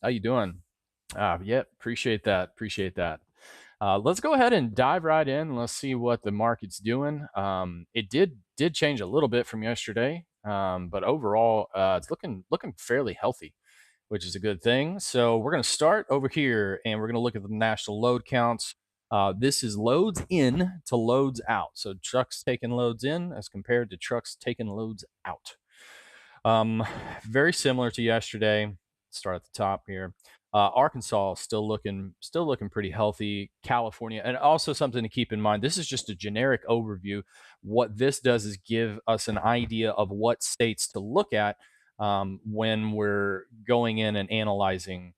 How you doing? Yeah, appreciate that. Appreciate that. Let's go ahead and dive right in. Let's see what the market's doing. It did change a little bit from yesterday, but overall, it's looking fairly healthy, which is a good thing. So we're going to start over here, and we're going to look at the national load counts. This is loads in to loads out. So trucks taking loads in as compared to trucks taking loads out. Um, Very similar to yesterday. Start at the top here. Arkansas still looking pretty healthy. California, and also something to keep in mind. This is just a generic overview. What this does is give us an idea of what states to look at when we're going in and analyzing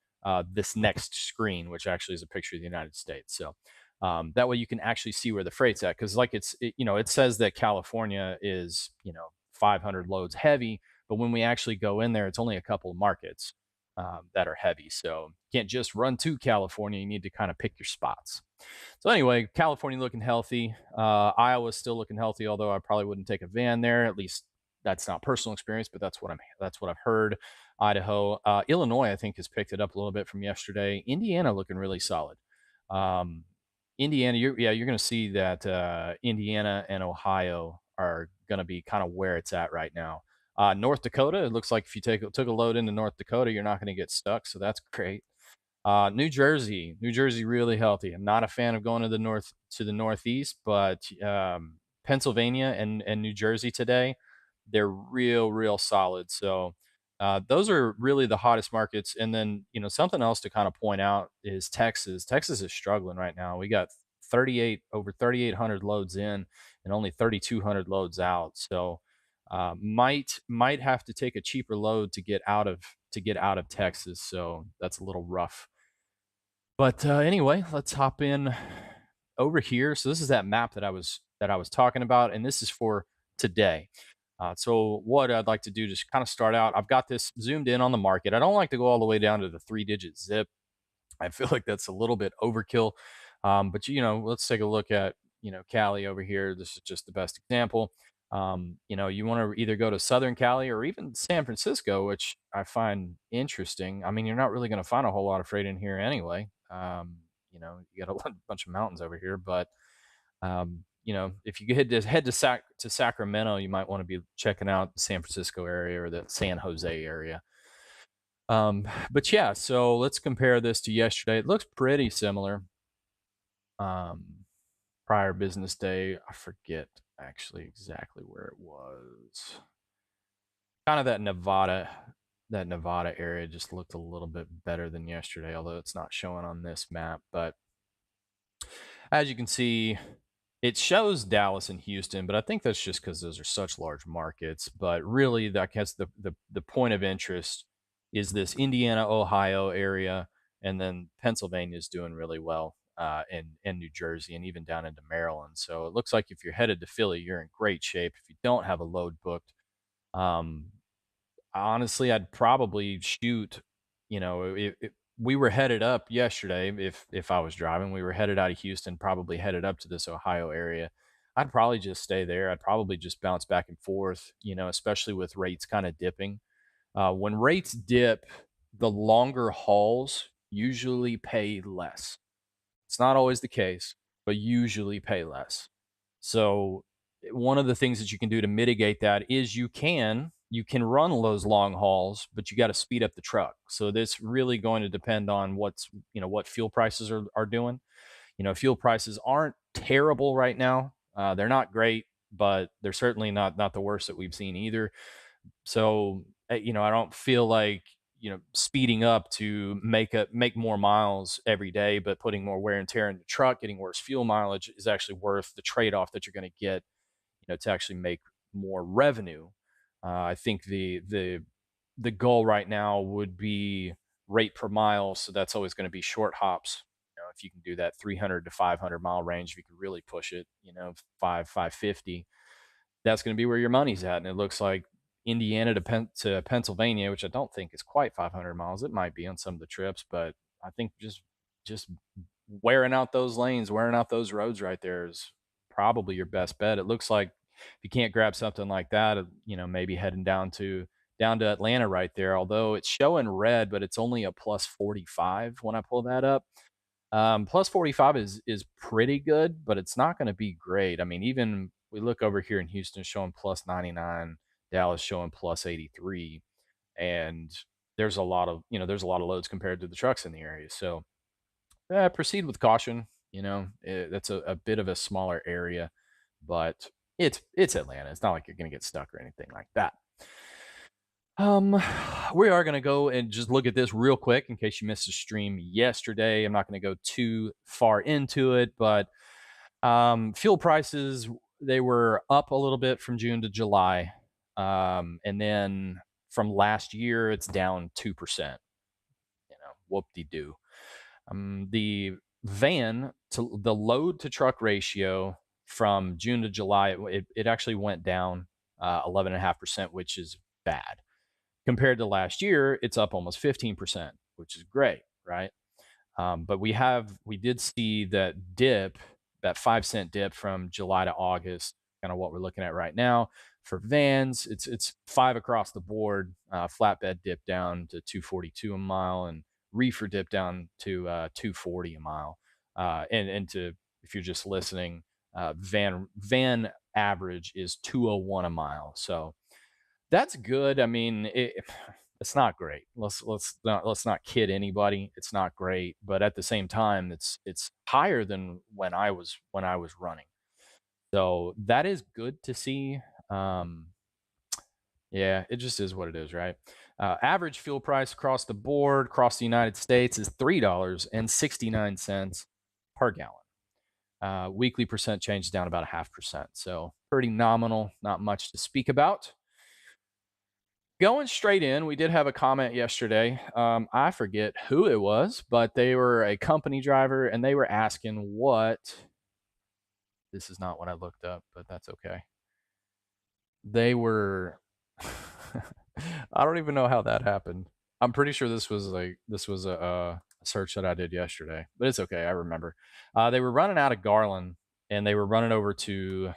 this next screen, which actually is a picture of the United States. So that way you can actually see where the freight's at, because like it says that California is 500 loads heavy, but when we actually go in there, it's only a couple of markets that are heavy. So you can't just run to California. You need to kind of pick your spots. So anyway, California looking healthy. Iowa's still looking healthy, although I probably wouldn't take a van there. At least that's not personal experience, but that's what I've heard. Idaho, Illinois, I think has picked it up a little bit from yesterday. Indiana looking really solid. Um, Indiana, you're going to see that Indiana and Ohio are going to be kind of where it's at right now. North Dakota, it looks like if you took a load into North Dakota, you're not going to get stuck, so that's great. New Jersey, really healthy. I'm not a fan of going to the Northeast, but Pennsylvania and New Jersey today, they're real solid. So those are really the hottest markets. And then something else to kind of point out is Texas. Texas is struggling right now. We got 3,800 loads in and only 3,200 loads out. So might have to take a cheaper load to get out of Texas. So that's a little rough. But anyway, let's hop in over here. So this is that map that I was talking about, and this is for today. So what I'd like to do, just kind of start out. I've got this zoomed in on the market. I don't like to go all the way down to the three-digit zip. I feel like that's a little bit overkill. But let's take a look at Cali over here. This is just the best example. You want to either go to Southern Cali or even San Francisco, which I find interesting. I mean, you're not really going to find a whole lot of freight in here anyway. You got a bunch of mountains over here, but if you head to Sacramento, you might want to be checking out the San Francisco area or the San Jose area. But yeah, so let's compare this to yesterday. It looks pretty similar. Um, Prior business day, I forget actually exactly where it was. Kind of that Nevada area just looked a little bit better than yesterday, although it's not showing on this map. But as you can see, it shows Dallas and Houston, but I think that's just because those are such large markets. But really, I guess the point of interest is this Indiana, Ohio area, and then Pennsylvania is doing really well, and New Jersey, and even down into Maryland. So it looks like if you're headed to Philly, you're in great shape. If you don't have a load booked, um, honestly, I'd probably shoot. We were headed up yesterday. If I was driving, we were headed out of Houston, probably headed up to this Ohio area. I'd probably just stay there. I'd probably just bounce back and forth. Especially with rates kind of dipping. When rates dip, the longer hauls usually pay less. It's not always the case, but usually pay less. So one of the things that you can do to mitigate that is you can run those long hauls, but you got to speed up the truck. So this really going to depend on what fuel prices are doing. Fuel prices aren't terrible right now. They're not great, but they're certainly not the worst that we've seen either. So, I don't feel like, speeding up to make more miles every day, but putting more wear and tear in the truck, getting worse fuel mileage is actually worth the trade-off that you're going to get, to actually make more revenue. I think the goal right now would be rate per mile, so that's always going to be short hops. If you can do that 300 to 500 mile range, if you can really push it, 550, that's going to be where your money's at. And it looks like Indiana to Pennsylvania, which I don't think is quite 500 miles. It might be on some of the trips, but I think just wearing out those lanes, wearing out those roads right there is probably your best bet. It looks like if you can't grab something like that, maybe heading down to Atlanta right there. Although it's showing red, but it's only a plus 45 when I pull that up. Plus 45 is pretty good, but it's not going to be great. I mean, even we look over here in Houston showing plus 99, Dallas showing plus 83, and there's a lot of loads compared to the trucks in the area. So proceed with caution. That's a bit of a smaller area, but it's Atlanta. It's not like you're going to get stuck or anything like that. Um, we are going to go and just look at this real quick in case you missed the stream yesterday. I'm not going to go too far into it, but fuel prices, they were up a little bit from June to July. And then from last year, it's down 2%. Whoop de doo. The van to the load to truck ratio from June to July, it actually went down 11.5%, which is bad. Compared to last year, it's up almost 15%, which is great, right? But we did see that dip, that 5 cent dip from July to August, kind of what we're looking at right now. For vans, it's five across the board. Flatbed dip down to 242 a mile, and reefer dip down to 240 a mile. And to if you're just listening, van average is 201 a mile. So that's good. I mean, it's not great. Let's not kid anybody. It's not great, but at the same time, it's higher than when I was running. So that is good to see. Um, yeah, it just is what it is, right? Average fuel price across the board, across the United States, is $3.69 per gallon. Weekly percent change down about a 0.5%. So pretty nominal, not much to speak about. Going straight in, we did have a comment yesterday. I forget who it was, but they were a company driver and they were asking what. This is not what I looked up, but that's okay. They were. I don't even know how that happened. I'm pretty sure this was a search that I did yesterday, but it's okay. I remember. They were running out of Garland and they were running over to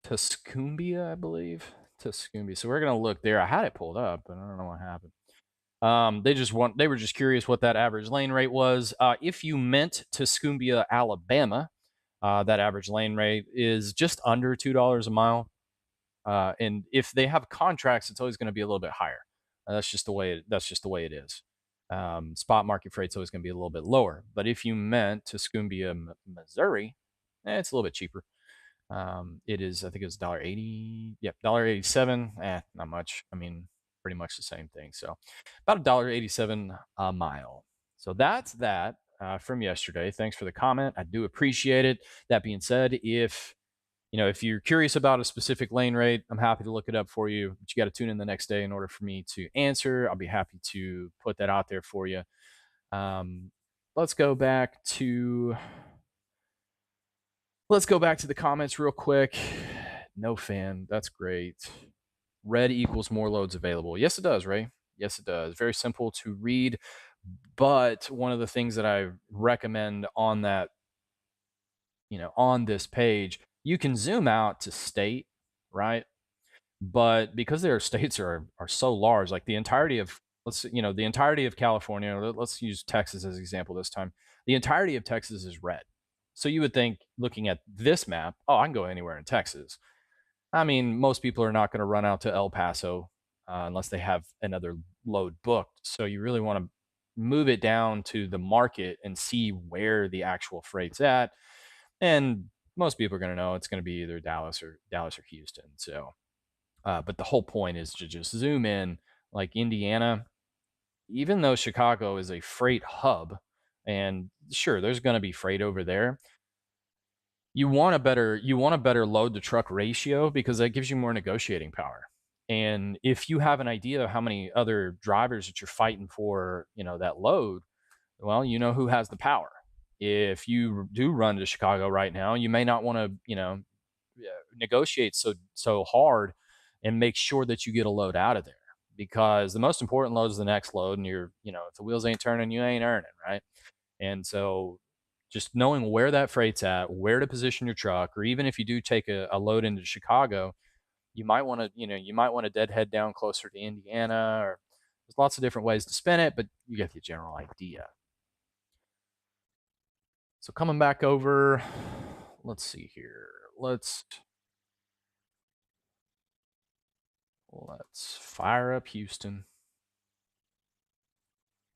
Tuscumbia, I believe. Tuscumbia. So we're gonna look there. I had it pulled up, but I don't know what happened. They were just curious what that average lane rate was. If you meant Tuscumbia, Alabama, that average lane rate is just under $2 a mile. And if they have contracts, it's always going to be a little bit higher. That's just the way it is. Spot market freight's always going to be a little bit lower. But if you meant Tuscumbia, Missouri, it's a little bit cheaper. It is, I think it was $1.80. Yep, $1.87. Not much. I mean, pretty much the same thing. So about $1.87 a mile. So that's that from yesterday. Thanks for the comment. I do appreciate it. That being said, if you're curious about a specific lane rate, I'm happy to look it up for you. But you got to tune in the next day in order for me to answer. I'll be happy to put that out there for you. Um, let's go back to the comments real quick. No fan. That's great. Red equals more loads available. Yes, it does, Ray. Yes, it does. Very simple to read. But one of the things that I recommend on that, on this page, you can zoom out to state, right? But because their states are so large, like the entirety of the entirety of California, let's use Texas as an example this time. The entirety of Texas is red. So you would think, looking at this map, oh, I can go anywhere in Texas. I mean, most people are not going to run out to El Paso unless they have another load booked. So you really want to move it down to the market and see where the actual freight's at. And most people are going to know it's going to be either Dallas or Houston. So, but the whole point is to just zoom in, like Indiana. Even though Chicago is a freight hub, and sure, there's going to be freight over there, you want a better load to truck ratio because that gives you more negotiating power. And if you have an idea of how many other drivers that you're fighting for, that load, well, you know who has the power. If you do run to Chicago right now, you may not want to, negotiate so hard and make sure that you get a load out of there, because the most important load is the next load, and if the wheels ain't turning, you ain't earning, right? And so just knowing where that freight's at, where to position your truck, or even if you do take a load into Chicago, You might want to, you might want to deadhead down closer to Indiana, or there's lots of different ways to spin it, but you get the general idea. So coming back over, let's see here. Let's fire up Houston.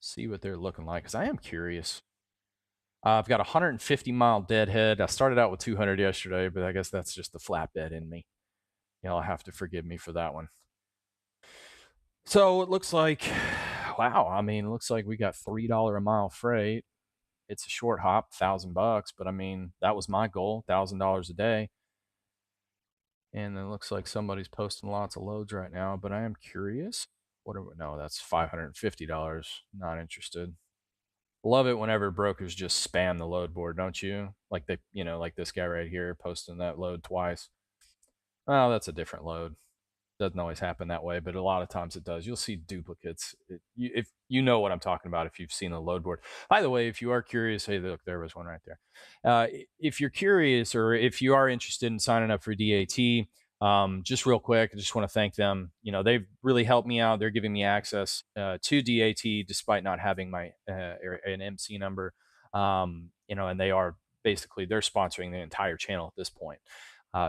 See what they're looking like, because I am curious. I've got a 150-mile deadhead. I started out with 200 yesterday, but I guess that's just the flatbed in me. You'll have to forgive me for that one. So it looks like, wow. I mean, it looks like we got $3 a mile freight. It's a short hop, $1,000, but I mean, that was my goal, $1,000 a day. And it looks like somebody's posting lots of loads right now, but I am curious. What are we, no, that's $550. Not interested. Love it whenever brokers just spam the load board, don't you? Like they, like this guy right here posting that load twice. Oh, that's a different load. Doesn't always happen that way, but a lot of times it does. You'll see duplicates. If you know what I'm talking about, if you've seen a load board. By the way, if you are curious, hey, look, there was one right there. If you're curious, or if you are interested in signing up for DAT, just real quick, I just want to thank them. They've really helped me out. They're giving me access to DAT despite not having my an MC number. And they are basically they're sponsoring the entire channel at this point.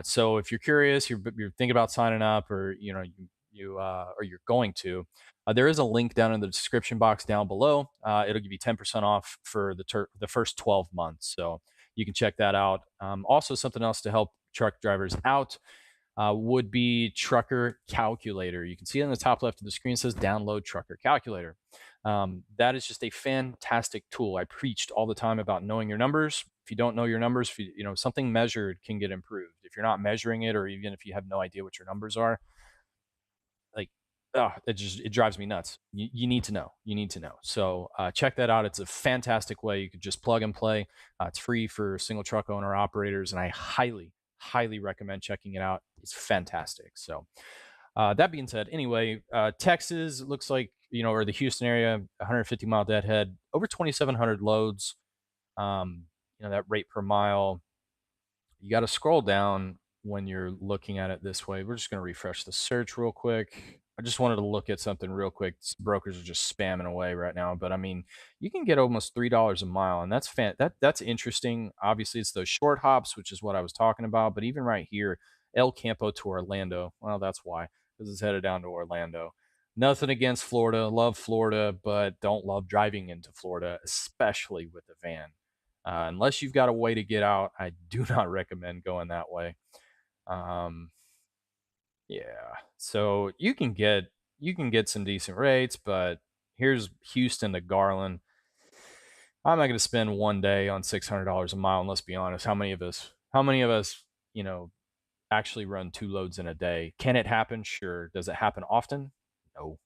So if you're curious, you're thinking about signing up, or or you're going to, there is a link down in the description box down below. It'll give you 10% off for the first 12 months. So you can check that out. Also, something else to help truck drivers out would be Trucker Calculator. You can see it in the top left of the screen. It says download Trucker Calculator. That is just a fantastic tool. I preached all the time about knowing your numbers. If you don't know your numbers, if something measured can get improved. If you're not measuring it, or even if you have no idea what your numbers are, like, it drives me nuts. You need to know. You need to know. So check that out. It's a fantastic way. You could just plug and play. It's free for single truck owner operators, and I highly recommend checking it out. It's fantastic. So that being said, anyway, Texas looks like, or the Houston area, 150-mile deadhead, over 2,700 loads. That rate per mile. You got to scroll down when you're looking at it this way. We're just going to refresh the search real quick. I just wanted to look at something real quick. Brokers are just spamming away right now, but I mean, you can get almost $3 a mile, and that's interesting. Obviously, it's those short hops, which is what I was talking about. But even right here, El Campo to Orlando. Well, that's why, because it's headed down to Orlando. Nothing against Florida, love Florida, but don't love driving into Florida, especially with a van. Unless you've got a way to get out, I do not recommend going that way. Um, yeah, so you can get some decent rates, but here's Houston to Garland. I'm not going to spend one day on $600 a mile. And let's be honest, how many of us? You know, actually run two loads in a day? Can it happen? Sure. Does it happen often? No.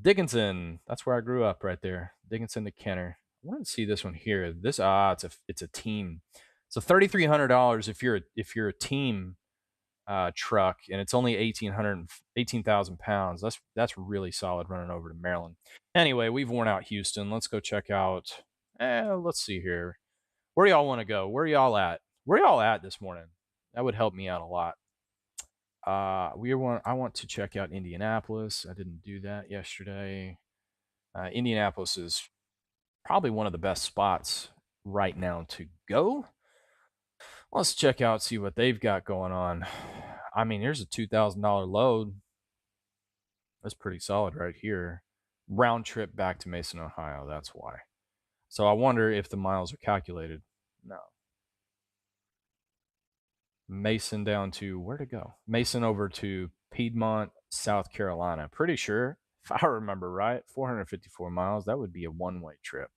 Dickinson, that's where I grew up, right there. Dickinson to Kenner. I want to see this one here. It's a team. So $3,300 if you're a team truck, and it's only 18,000 pounds. That's really solid running over to Maryland. Anyway, we've worn out Houston. Let's go check out. Let's see here. Where do y'all want to go? Where are y'all at? Where are y'all at this morning? That would help me out a lot. I want to check out Indianapolis. I didn't do that yesterday. Indianapolis is probably one of the best spots right now to go. Let's check out, see what they've got going on. I mean, here's a $2,000 load. That's pretty solid right here. Round trip back to Mason, Ohio. That's why. So I wonder if the miles are calculated. No. Mason down to where to go? Mason over to Piedmont, South Carolina. Pretty sure, if I remember right, 454 miles. That would be a one-way trip.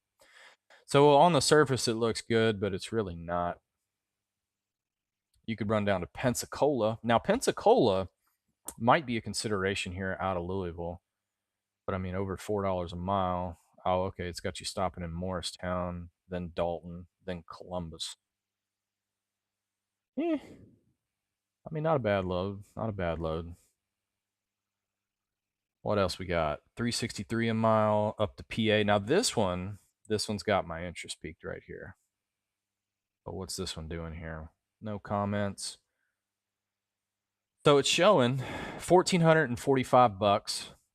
So on the surface, it looks good, but it's really not. You could run down to Pensacola. Now, Pensacola might be a consideration here out of Louisville, but I mean, over $4 a mile. Oh, okay. It's got you stopping in Morristown, then Dalton, then Columbus. I mean, not a bad load. Not a bad load. What else we got? 363 a mile up to PA. Now this one's got my interest peaked right here. But what's this one doing here? No comments. So it's showing $1,445,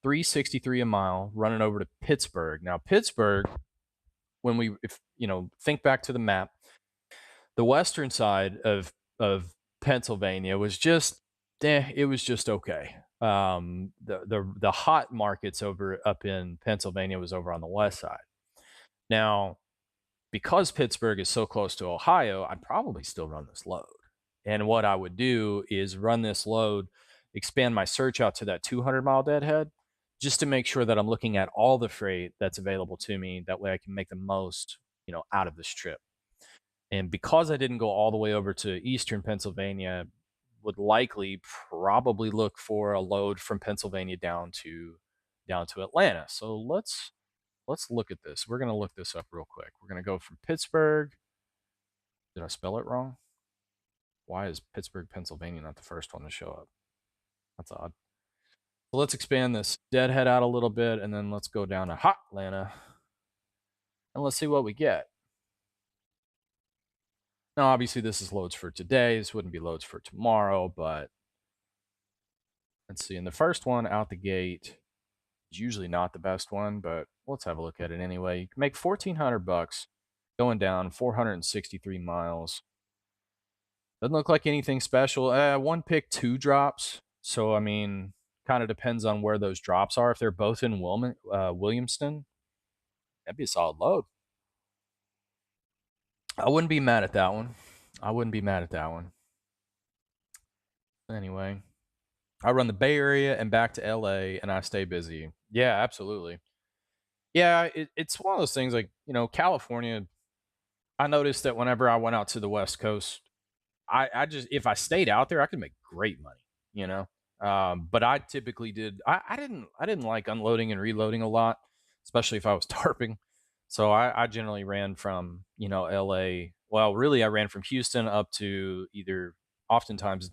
363 a mile, running over to Pittsburgh. Now, Pittsburgh, when we if think back to the map, the western side of Pennsylvania was just it was just okay. The hot markets over up in Pennsylvania was over on the west side. Now, because Pittsburgh is so close to Ohio, I'd probably still run this load. And what I would do is run this load, expand my search out to that 200-mile deadhead, just to make sure that I'm looking at all the freight that's available to me. That way I can make the most, out of this trip. And because I didn't go all the way over to eastern Pennsylvania, would likely probably look for a load from Pennsylvania down to Atlanta. So let's look at this. We're gonna look this up real quick. We're gonna go from Pittsburgh. Did I spell it wrong? Why is Pittsburgh, Pennsylvania not the first one to show up? That's odd. So let's expand this deadhead out a little bit, and then let's go down to Hot Atlanta, and let's see what we get. Now, obviously, this is loads for today. This wouldn't be loads for tomorrow, but let's see. And the first one out the gate is usually not the best one, but let's have a look at it anyway. You can make $1,400 going down 463 miles. Doesn't look like anything special. One pick, two drops. So, I mean, kind of depends on where those drops are. If they're both in Williamston, that'd be a solid load. I wouldn't be mad at that one. I wouldn't be mad at that one. Anyway, I run the Bay Area and back to LA, and I stay busy. Yeah, absolutely. Yeah, it's one of those things like, California. I noticed that whenever I went out to the West Coast, I just if I stayed out there, I could make great money, you know. But I typically I didn't like unloading and reloading a lot, especially if I was tarping. So I generally ran from L.A. Well, really, I ran from Houston up to either oftentimes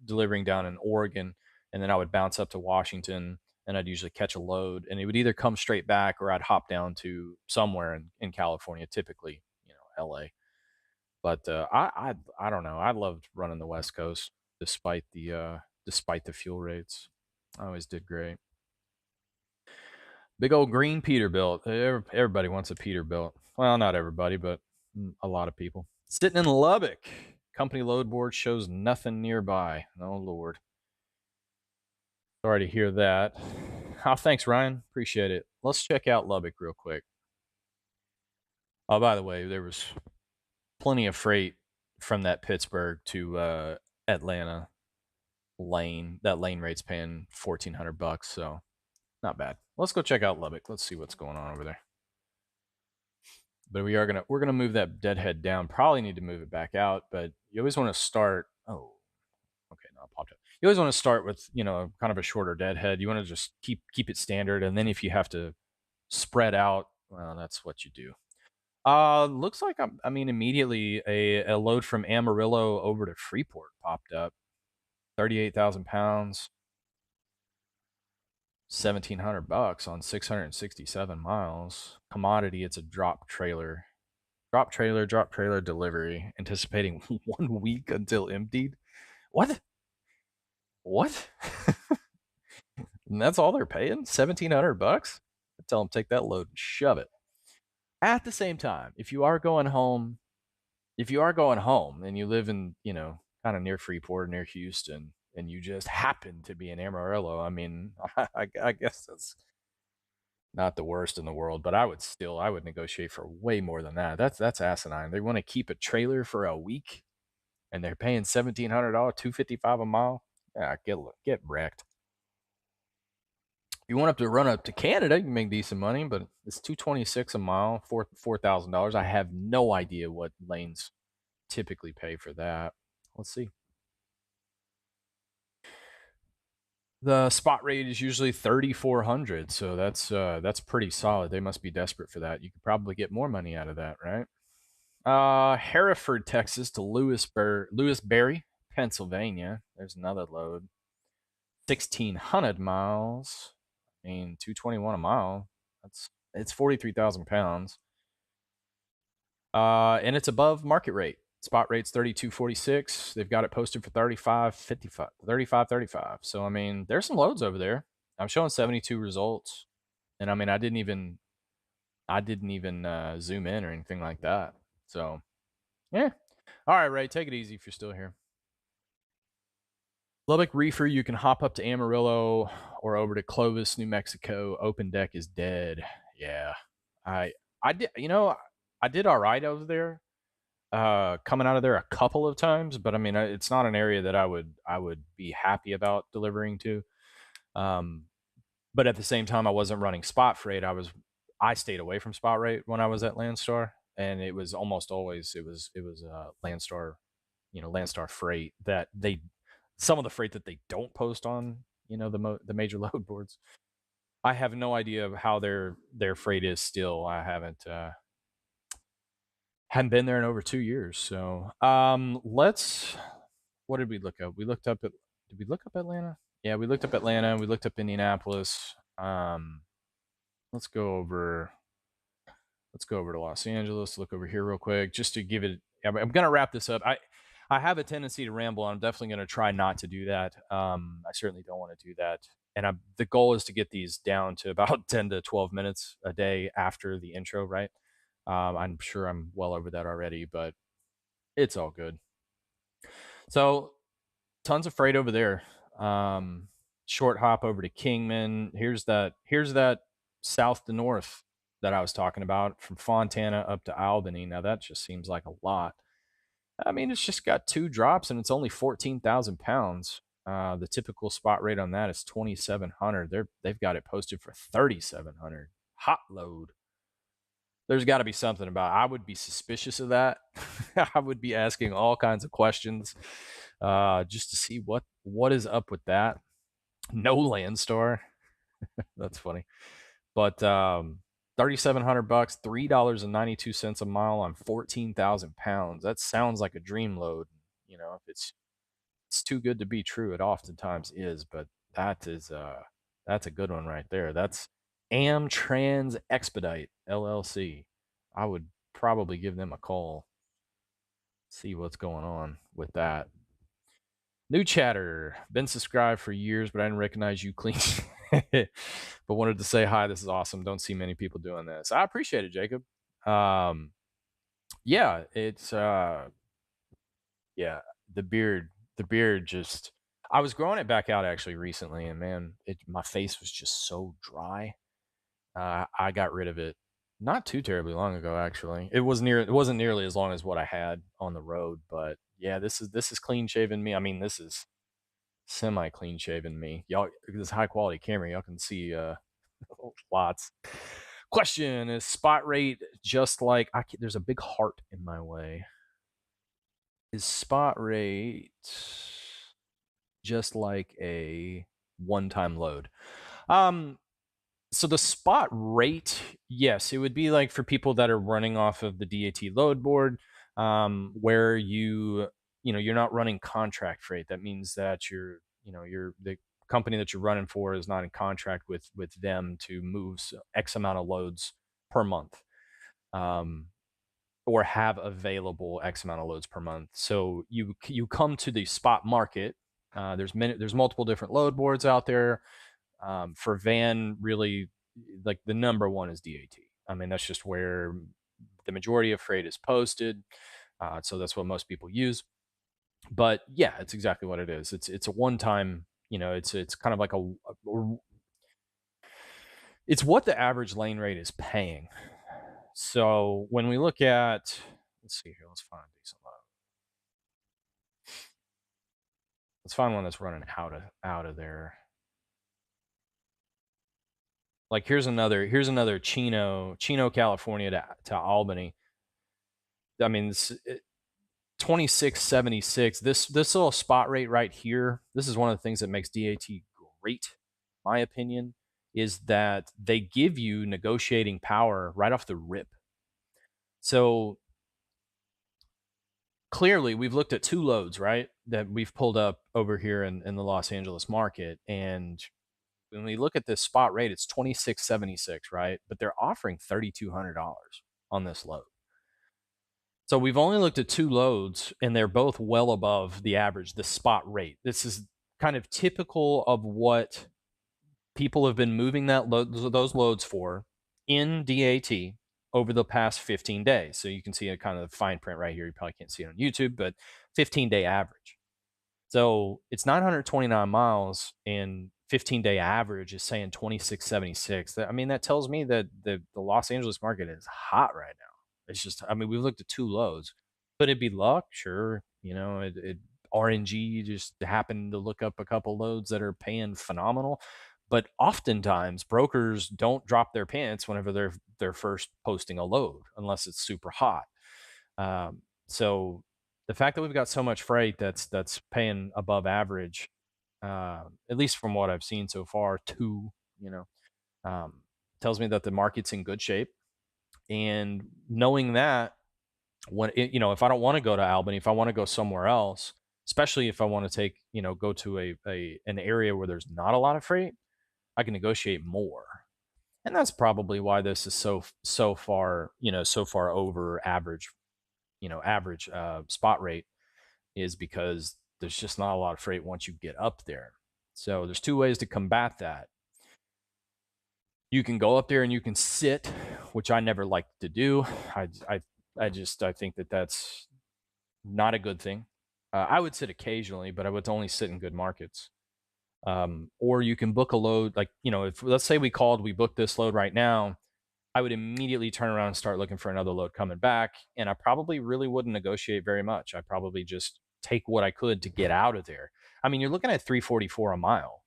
delivering down in Oregon, and then I would bounce up to Washington, and I'd usually catch a load, and it would either come straight back or I'd hop down to somewhere in California, typically L.A. But I don't know. I loved running the West Coast despite the fuel rates. I always did great. Big old green Peterbilt. Everybody wants a Peterbilt. Well, not everybody, but a lot of people. Sitting in Lubbock. Company load board shows nothing nearby. Oh Lord. Sorry to hear that. Oh, thanks, Ryan. Appreciate it. Let's check out Lubbock real quick. Oh, by the way, there was plenty of freight from that Pittsburgh to Atlanta lane. That lane rate's paying $1,400, so not bad. Let's go check out Lubbock. Let's see what's going on over there. But we're gonna move that deadhead down. Probably need to move it back out, but you always want to start. Oh, okay, no, it popped up. You always want to start with kind of a shorter deadhead. You want to just keep it standard, and then if you have to spread out, well, that's what you do. Looks like I mean immediately a load from Amarillo over to Freeport popped up. 38,000 pounds, $1,700 on 667 miles. Commodity, it's a drop trailer. Drop trailer delivery, anticipating 1 week until emptied. What? What? And that's all they're paying? $1,700? I tell them take that load and shove it. At the same time, if you are going home and you live in, kind of near Freeport, near Houston, and you just happen to be in Amarillo, I mean, I guess that's not the worst in the world, but I would negotiate for way more than that. That's asinine. They want to keep a trailer for a week, and they're paying $1,700, $255 a mile. Yeah, get wrecked. If you want to run up to Canada, you can make decent money, but it's $226 a mile, $4,000. I have no idea what lanes typically pay for that. Let's see. The spot rate is usually 3,400, so that's pretty solid. They must be desperate for that. You could probably get more money out of that, right? Hereford, Texas to Lewisberry, Pennsylvania. There's another load. 1,600 miles. I mean, 221 a mile. It's 43,000 pounds. And it's above market rate. Spot rate's 32.46. They've got it posted for 35.55, 35.35. So I mean, there's some loads over there. I'm showing 72 results, and I mean, I didn't even zoom in or anything like that. So yeah. All right, Ray, take it easy if you're still here. Lubbock Reefer, you can hop up to Amarillo or over to Clovis, New Mexico. Open deck is dead. Yeah, I I did. I did all right over there. Coming out of there a couple of times, but I mean, it's not an area that I would be happy about delivering to. Um, but at the same time, I wasn't running spot freight. I stayed away from spot rate when I was at Landstar, and it was almost always it was Landstar, Landstar freight that they some of the freight that they don't post on the major load boards. I have no idea of how their freight is still. I haven't been there in over 2 years. So let's what did we look up? We looked up at did we look up Atlanta? Yeah, we looked up Atlanta. We looked up Indianapolis. Let's go over let's go over to Los Angeles. Look over here real quick, just to give it. I'm gonna wrap this up. I have a tendency to ramble. I'm definitely gonna try not to do that. I certainly don't want to do that. And the goal is to get these down to about 10 to 12 minutes a day after the intro, right? I'm sure I'm well over that already, but it's all good. So tons of freight over there. Um, Short hop over to Kingman. Here's that south to north that I was talking about from Fontana up to Albany. Now that just seems like a lot. I mean, it's just got two drops and it's only 14,000 pounds. The typical spot rate on that is 2,700. They've got it posted for 3,700. Hot load. There's got to be something about it. I would be suspicious of that. I would be asking all kinds of questions just to see what is up with that. No Landstar. That's funny. But 3,700 bucks, $3.92 a mile on 14,000 pounds. That sounds like a dream load. If it's too good to be true, it oftentimes is. But that's a good one right there. That's Amtrans Expedite LLC. I would probably give them a call, see what's going on with that. New chatter. Been subscribed for years, but I didn't recognize you clean. But wanted to say hi. This is awesome. Don't see many people doing this. I appreciate it, Jacob. Um, yeah, it's yeah, the beard, the beard just I was growing it back out actually recently, and man, my face was just so dry. I got rid of it not too terribly long ago, actually. It wasn't nearly as long as what I had on the road, but yeah, this is clean shaven me. I mean, this is semi clean shaven me. Y'all, this high quality camera, y'all can see lots. Question: is spot rate just like there's a big heart in my way? Is spot rate just like a one-time load? Um, so the spot rate, yes, it would be like for people that are running off of the DAT load board, where you're not running contract freight. That means that the company that you're running for is not in contract with them to move X amount of loads per month. Um, or have available X amount of loads per month. So you come to the spot market. There's multiple different load boards out there. For van, really, like the number one is DAT. I mean, that's just where the majority of freight is posted. So that's what most people use. But yeah, it's exactly what it is. It's a one time. It's kind of like it's what the average lane rate is paying. So when we look at, let's see here, let's find a decent load. Let's find one that's running out of there. Like here's another Chino, California to Albany. I mean, 2676. This little spot rate right here. This is one of the things that makes DAT great, my opinion, is that they give you negotiating power right off the rip. So clearly we've looked at two loads, right, that we've pulled up over here in the Los Angeles market. And when we look at this spot rate, it's 2676, right? But they're offering $3,200 on this load. So we've only looked at 2 loads, and they're both well above the average, the spot rate. This is kind of typical of what people have been moving that load those loads for in DAT over the past 15 days. So you can see a kind of fine print right here. You probably can't see it on YouTube, but 15-day average. So it's 929 miles, and 15-day average is saying 2676. I mean, that tells me that the Los Angeles market is hot right now. It's just, I mean, we've looked at 2 lows. Could it be luck? Sure. It RNG just happened to look up a couple loads that are paying phenomenal. But oftentimes brokers don't drop their pants whenever they're first posting a load unless it's super hot. So the fact that we've got so much freight that's paying above average, at least from what I've seen so far, too, you know, um, tells me that the market's in good shape. And knowing that, if I don't want to go to Albany, if I want to go somewhere else, especially if I want to take, go to an area where there's not a lot of freight, I can negotiate more. And that's probably why this is so far, so far over average, average spot rate, is because there's just not a lot of freight once you get up there. So there's 2 ways to combat that. You can go up there and you can sit, which I never like to do. I think that that's not a good thing. I would sit occasionally, but I would only sit in good markets. Or you can book a load, like, if let's say we booked this load right now, I would immediately turn around and start looking for another load coming back. And I probably really wouldn't negotiate very much. I'd probably just take what I could to get out of there. I mean, you're looking at 344 a mile.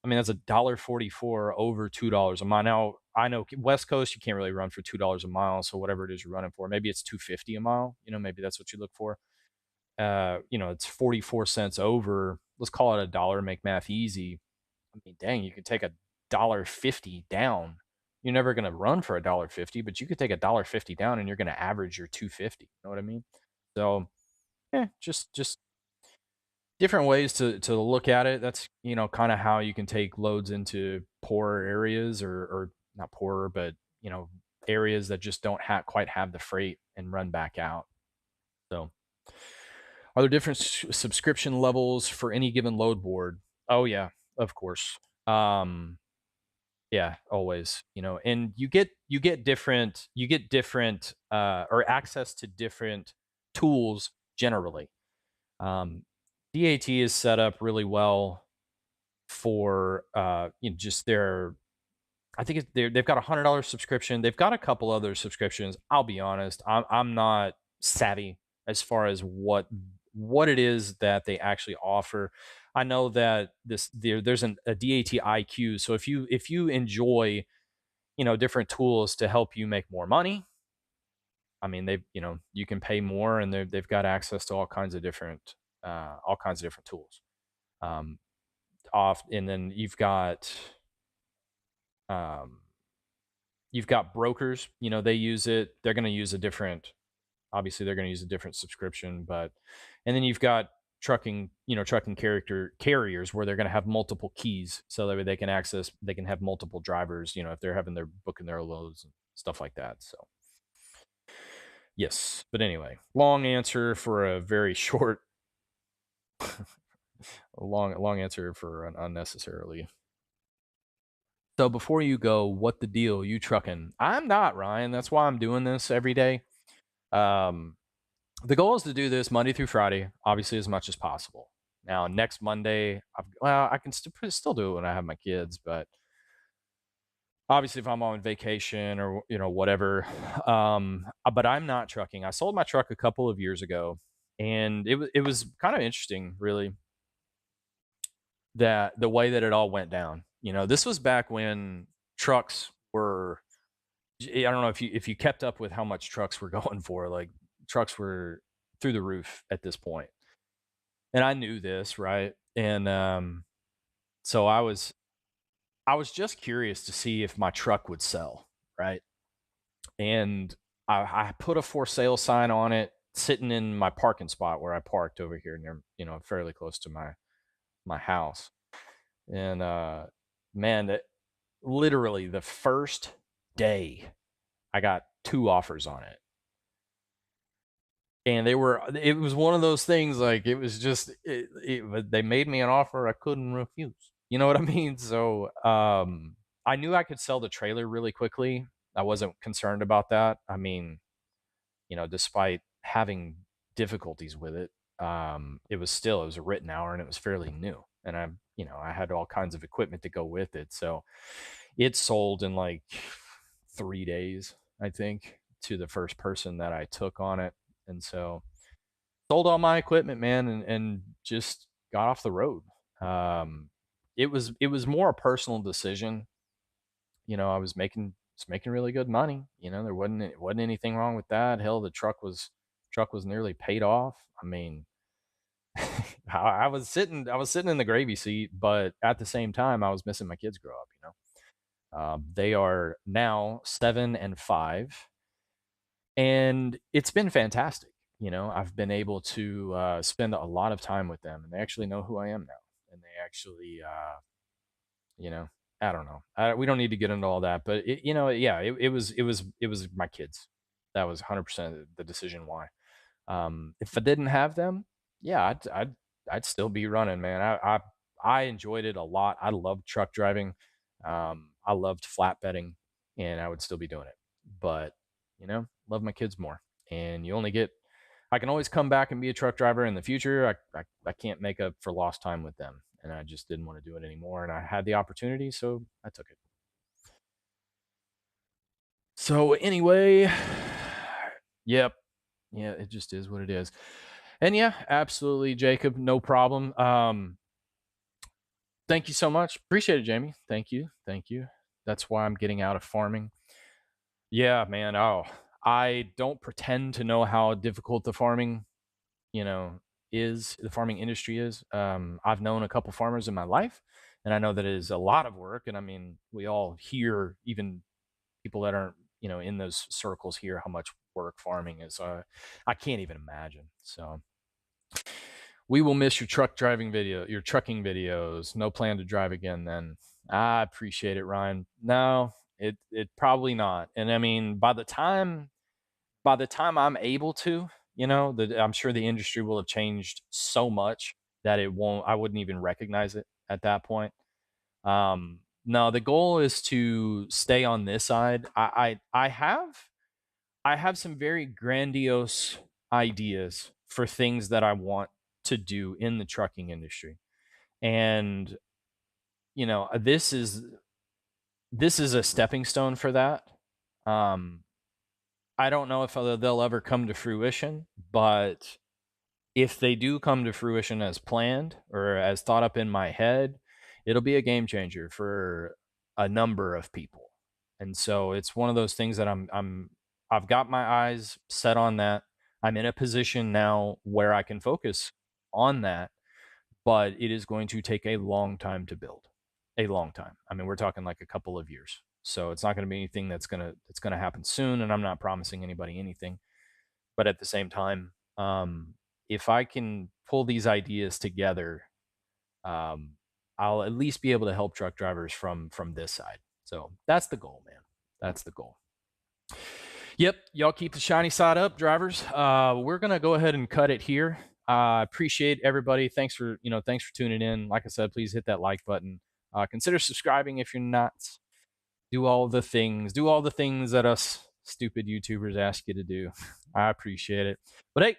I mean, that's $1.44 over $2 a mile. Now, I know West Coast, you can't really run for $2 a mile. So whatever it is you're running for, maybe it's 250 a mile. Maybe that's what you look for. It's 44 cents over. Let's call it a dollar, make math easy. I mean, dang, you could take $1.50 down. You're never going to run for $1.50, but you could take $1.50 down and you're going to average your 250. You know what I mean? So, yeah, just different ways to look at it. That's, kind of how you can take loads into poorer areas, or not poorer, but, areas that just don't quite have the freight, and run back out. So, are there different subscription levels for any given load board? Oh yeah, of course. Um, Yeah, always, and you get different or access to different tools generally. Um, DAT is set up really well for just their. I think they've got $100 subscription. They've got a couple other subscriptions. I'll be honest, I'm not savvy as far as what it is that they actually offer. I know that there's a DAT IQ. So if you enjoy, different tools to help you make more money, I mean, you can pay more, and they've got access to all kinds of different tools. Um, and then um, you've got brokers. They use it. They're going to use a different. Obviously, they're going to use a different subscription, and then you've got trucking character carriers where they're going to have multiple keys, so that way they can have multiple drivers. If they're having their booking their loads and stuff like that. So yes, but anyway, long answer for a very short, a long answer for an unnecessarily. So before you go, what the deal? You trucking? I'm not, Ryan. That's why I'm doing this every day. Um, the goal is to do this Monday through Friday, obviously as much as possible. Now, next Monday, I can still do it when I have my kids, but obviously if I'm on vacation or whatever, but I'm not trucking. I sold my truck a couple of years ago, and it was kind of interesting, really, that the way that it all went down. This was back when trucks were. I don't know if you kept up with how much trucks were going for. Like, trucks were through the roof at this point, and I knew this, right? And so I was just curious to see if my truck would sell, right? And I put a for sale sign on it, sitting in my parking spot where I parked over here near, fairly close to my house. And man, literally the first day I got 2 offers on it. and it was one of those things, like, it was just they made me an offer I couldn't refuse. You know what I mean? So, I knew I could sell the trailer really quickly. I wasn't concerned about that. I mean, despite having difficulties with it, it was a written hour and it was fairly new. And I had all kinds of equipment to go with it. So it sold in like 3 days, I think, to the first person that I took on it. And so sold all my equipment, man, and just got off the road. Um, it was more a personal decision. I was making really good money. There wasn't anything wrong with that. Hell, the truck was nearly paid off. I mean, I was sitting in the gravy seat, but at the same time, I was missing my kids grow up. They are now 7 and 5, and it's been fantastic. I've been able to spend a lot of time with them, and they actually know who I am now, and they actually you know, I don't know. We don't need to get into all that, but yeah, it was my kids. That was 100% the decision why. If I didn't have them, yeah, I'd still be running, man. I enjoyed it a lot. I loved truck driving. I loved flatbedding, and I would still be doing it. But love my kids more. And you only get. I can always come back and be a truck driver in the future. I can't make up for lost time with them, and I just didn't want to do it anymore. And I had the opportunity, so I took it. So anyway, yep, yeah, it just is what it is. And yeah, absolutely, Jacob, no problem. Thank you so much. Appreciate it, Jamie. Thank you. Thank you. That's why I'm getting out of farming. Yeah, man. Oh, I don't pretend to know how difficult you know, the farming industry is. I've known a couple farmers in my life, and I know that it is a lot of work. And I mean, we all hear, even people that aren't, in those circles, hear how much work farming is. I can't even imagine. So we will miss your trucking videos. No plan to drive again then. I appreciate it, Ryan. No, it probably not. And I mean, by the time I'm able to, I'm sure the industry will have changed so much that I wouldn't even recognize it at that point. No, the goal is to stay on this side. I have some very grandiose ideas for things that I want to do in the trucking industry. And you know, this is a stepping stone for that. Um I don't know if they'll ever come to fruition, but if they do come to fruition as planned or as thought up in my head, it'll be a game changer for a number of people. And so it's one of those things that I've got my eyes set on that. I'm in a position now where I can focus on that, but it is going to take a long time to build. A long time. I mean, we're talking like a couple of years. So it's not going to be anything that's going to happen soon, and I'm not promising anybody anything. But at the same time, if I can pull these ideas together, um, I'll at least be able to help truck drivers from this side. So that's the goal, man. That's the goal. Yep, y'all keep the shiny side up, drivers. We're gonna go ahead and cut it here. Appreciate everybody. Thanks for tuning in. Like I said, please hit that like button. Consider subscribing if you're not. Do all the things. Do all the things that us stupid YouTubers ask you to do. I appreciate it. But hey,